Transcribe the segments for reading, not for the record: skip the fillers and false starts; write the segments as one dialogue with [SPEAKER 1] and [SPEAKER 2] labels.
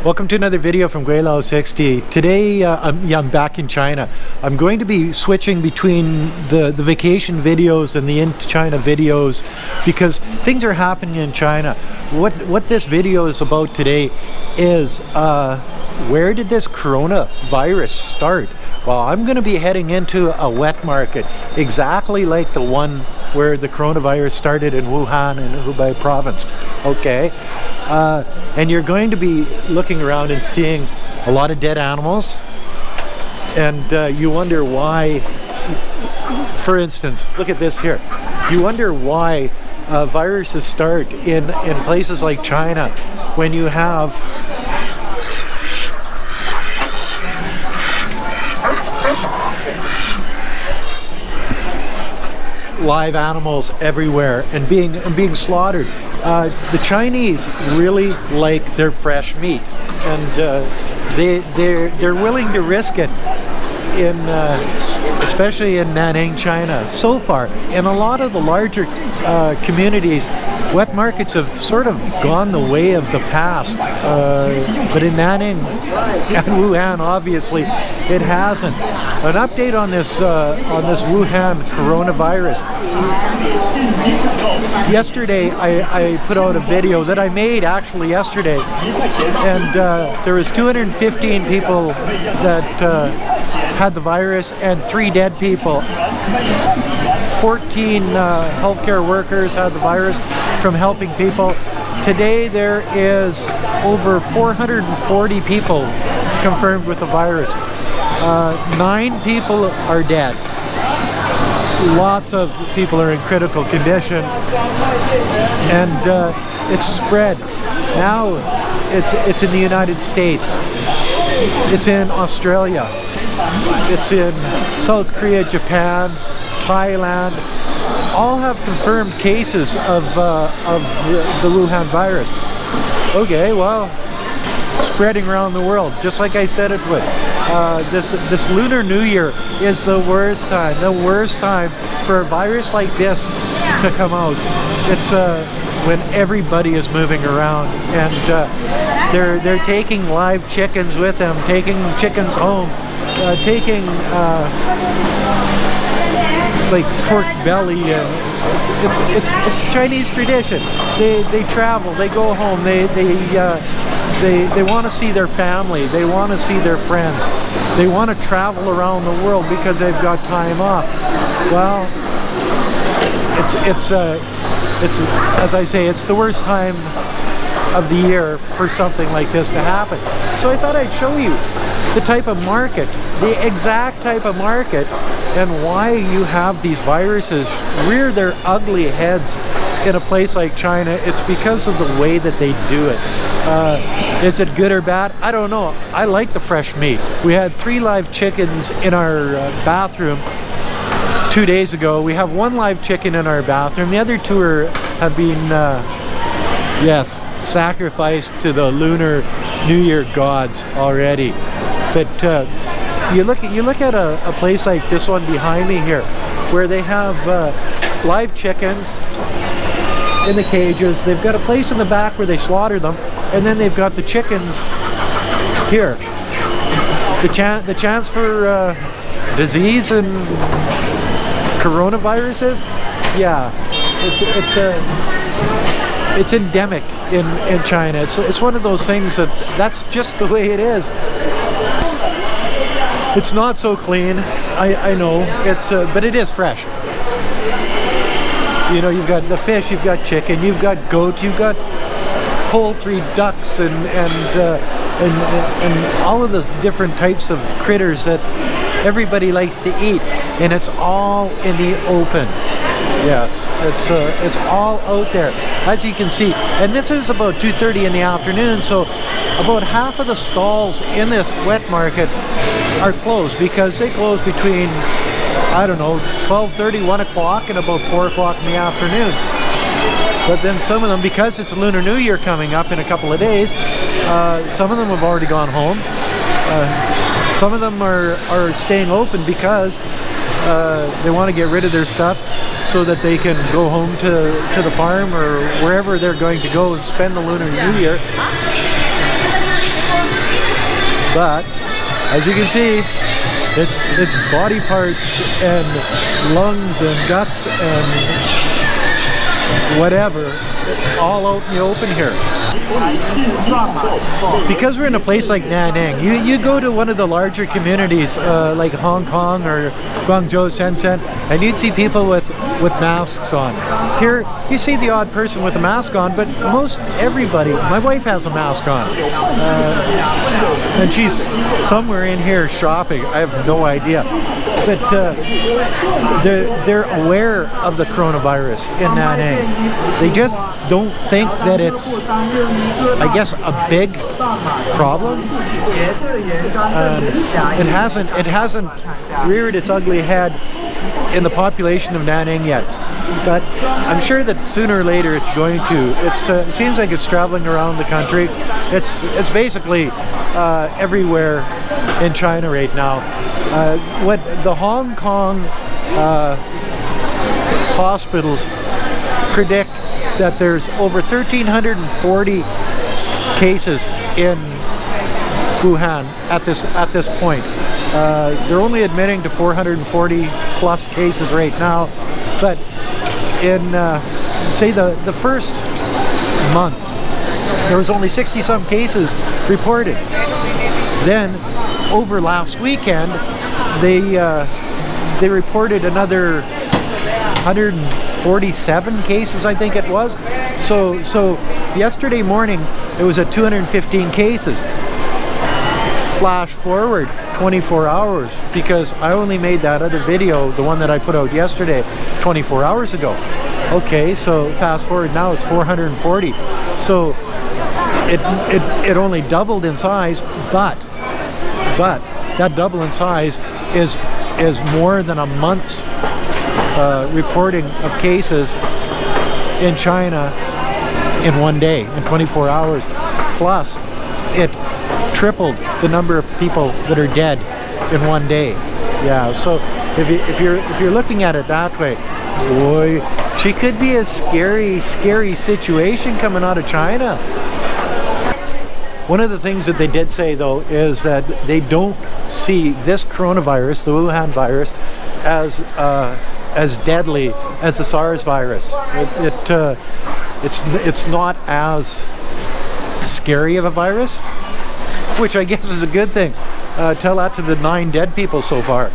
[SPEAKER 1] Welcome to another video from Gweilo 60. Today I'm back in China. I'm going to be switching between the vacation videos and the in China videos because things are happening in China. What this video is about today is where did this coronavirus start? Well, I'm going to be heading into a wet market exactly like the one where the coronavirus started in Wuhan in Hubei province. Okay, and you're going to be looking around and seeing a lot of dead animals, and you wonder why. For instance, look at this here. You wonder why viruses start in places like China when you have live animals everywhere and being slaughtered. The Chinese really like their fresh meat, and they're willing to risk it in especially in Nanning, China. So far, in a lot of the larger communities, wet markets have sort of gone the way of the past, but in Nanning and Wuhan, obviously, it hasn't. An update on this Wuhan coronavirus. Yesterday, I put out a video that I made actually yesterday, and there was 215 people that had the virus and 3 dead people. 14 healthcare workers had the virus from helping people. Today there is over 440 people confirmed with the virus. 9 people are dead. Lots of people are in critical condition, and it's spread. Now it's in the United States. It's in Australia. It's in South Korea, Japan, Thailand. All have confirmed cases of the Wuhan virus. Okay, well, spreading around the world, just like I said it would. This Lunar New Year is the worst time for a virus like this to come out. It's when everybody is moving around, and they're taking live chickens with them, taking chickens home, taking like pork belly, and it's Chinese tradition. They travel, they go home, they want to see their family, they want to see their friends, they want to travel around the world because they've got time off. Well, it's as I say, it's the worst time of the year for something like this to happen. So I thought I'd show you the type of market, the exact type of market, and why you have these viruses rear their ugly heads in a place like China. It's because of the way that they do it. Is it good or bad? I don't know. I like the fresh meat. We had 3 live chickens in our bathroom 2 days ago. We have 1 live chicken in our bathroom. The other 2 have been, yes, sacrificed to the Lunar New Year gods already. But you look at a place like this one behind me here, where they have live chickens in the cages. They've got a place in the back where they slaughter them, and then they've got the chickens here. The chance for disease and coronaviruses, yeah, it's endemic in China. It's one of those things that's just the way it is. It's not so clean, I know, but it is fresh. You know, you've got the fish, you've got chicken, you've got goat, you've got poultry, ducks, and all of the different types of critters that everybody likes to eat, and it's all in the open. Yes, it's all out there, as you can see. And this is about 2:30 in the afternoon, so about half of the stalls in this wet market are closed because they close between, I don't know, 12:30, 1 o'clock, and about 4 o'clock in the afternoon. But then some of them, because it's Lunar New Year coming up in a couple of days, some of them have already gone home. Some of them are staying open because they want to get rid of their stuff so that they can go home to the farm or wherever they're going to go and spend the Lunar New Year. But as you can see, it's body parts and lungs and guts and whatever, all out in the open here. Because we're in a place like Nanning, you go to one of the larger communities like Hong Kong or Guangzhou, Shenzhen, and you'd see people with masks on. Here, you see the odd person with a mask on, but most everybody, my wife has a mask on. And she's somewhere in here shopping, I have no idea. But they're aware of the coronavirus in Nanning. They just don't think that it's, I guess, a big problem. It hasn't reared its ugly head in the population of Nanning yet. But I'm sure that sooner or later it's going to. It seems like it's traveling around the country. It's basically everywhere in China right now. What the Hong Kong hospitals predict that there's over 1,340 cases in Wuhan at this point. They're only admitting to 440 plus cases right now, but in say the first month there was only 60 some cases reported. Then over last weekend they reported another 147 cases, I think it was. So yesterday morning it was at 215 cases. Flash forward 24 hours, because I only made that other video, the one that I put out yesterday, 24 hours ago. Okay, so fast forward now it's 440. So it only doubled in size, but that double in size is more than a month's reporting of cases in China in one day, in 24 hours. Plus, it tripled the number of people that are dead in one day. Yeah, so if you're looking at it that way, boy, she could be a scary situation coming out of China. One of the things that they did say, though, is that they don't see this coronavirus, the Wuhan virus, as deadly as the SARS virus. It's not as scary of a virus, which I guess is a good thing. Tell that to the 9 dead people so far.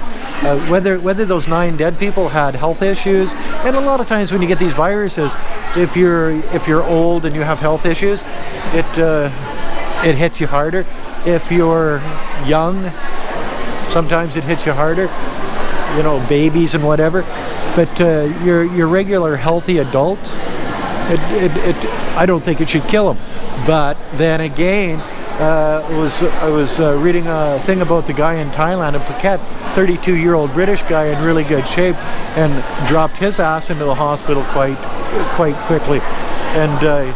[SPEAKER 1] Whether those 9 dead people had health issues, and a lot of times when you get these viruses, if you're old and you have health issues, it hits you harder. If you're young, sometimes it hits you harder. You know, babies and whatever. But your regular healthy adults, I don't think it should kill them. But then again, I was reading a thing about the guy in Thailand, a Phuket, 32-year-old British guy in really good shape, and dropped his ass into the hospital quite quickly, and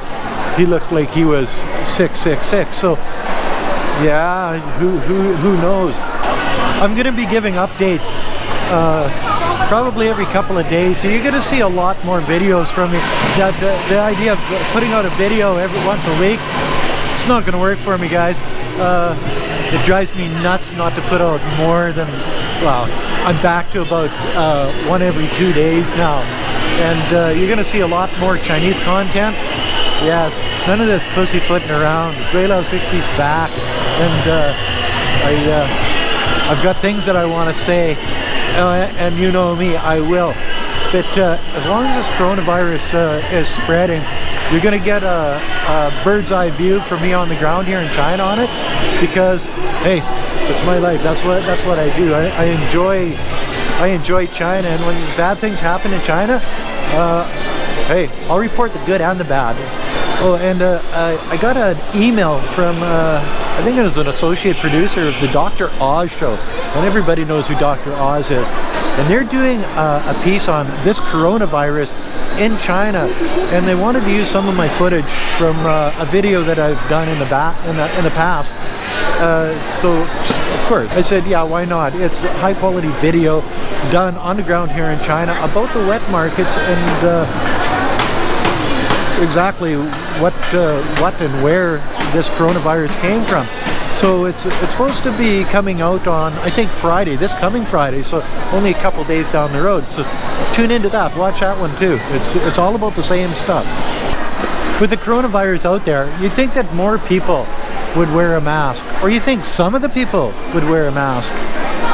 [SPEAKER 1] he looked like he was sick. So yeah, who knows? I'm going to be giving updates probably every couple of days, so you're going to see a lot more videos from me. The idea of putting out a video every once a week, it's not going to work for me, guys. It drives me nuts not to put out more than, well, I'm back to about one every 2 days now, and you're going to see a lot more Chinese content. Yes, none of this pussyfooting around. Gweilo 60's back, and I've got things that I want to say, and you know me, I will. But as long as this coronavirus is spreading, you're going to get a bird's eye view from me on the ground here in China on it, because hey, it's my life. That's what I do. I enjoy China, and when bad things happen in China, hey, I'll report the good and the bad. Oh, and I got an email from I think it was an associate producer of the Dr. Oz show, and everybody knows who Dr. Oz is. And they're doing a piece on this coronavirus in China, and they wanted to use some of my footage from a video that I've done in the past. So of course I said, yeah, why not? It's a high quality video done on the ground here in China about the wet markets, and exactly what and where this coronavirus came from. So it's supposed to be coming out on, I think, Friday, this coming Friday, so only a couple days down the road. So tune into that, watch that one too. It's all about the same stuff. With the coronavirus out there, you'd think that more people would wear a mask, or you think some of the people would wear a mask.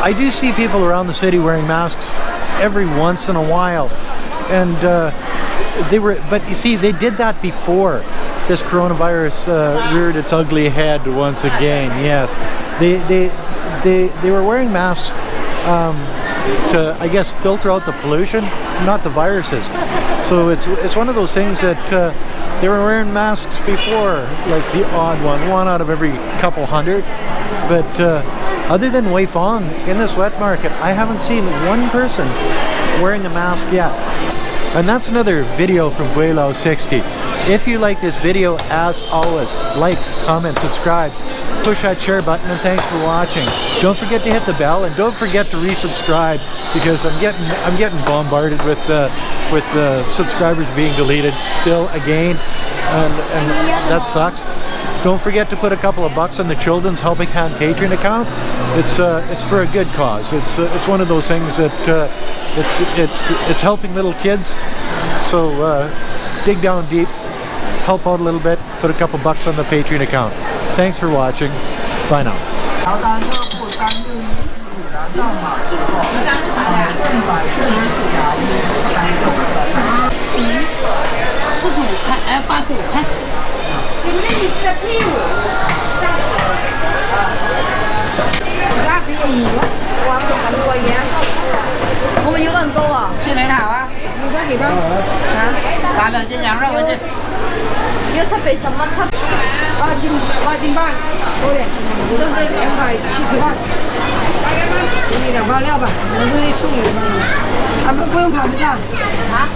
[SPEAKER 1] I do see people around the city wearing masks every once in a while, and but you see, they did that before this coronavirus reared its ugly head once again. Yes, they were wearing masks to, I guess, filter out the pollution, not the viruses. So it's one of those things that they were wearing masks before, like the odd one out of every couple hundred. But other than Wei Fong in this wet market, I haven't seen one person wearing a mask yet. And that's another video from Gweilo 60. If you like this video, as always, like, comment, subscribe, push that share button, and thanks for watching. Don't forget to hit the bell, and don't forget to resubscribe, because I'm getting bombarded with subscribers being deleted still again, and that sucks. Don't forget to put a couple of bucks on the Children's Helping Hand Patreon account. It's for a good cause. It's one of those things that it's helping little kids. So dig down deep, help out a little bit, put a couple bucks on the Patreon account. Thanks for watching. Bye now.
[SPEAKER 2] 45块，85块。你们你吃屁股，吓死了！那便宜喎，我唔咁貴嘅。我咪要個人高啊？去哪頭啊？要多幾多？嚇？打兩隻羊肉嗰隻。要7倍10蚊7。8斤半，多點。这是270块。给你2包料吧，我这里送你吧。他们不用盘子啊。啊？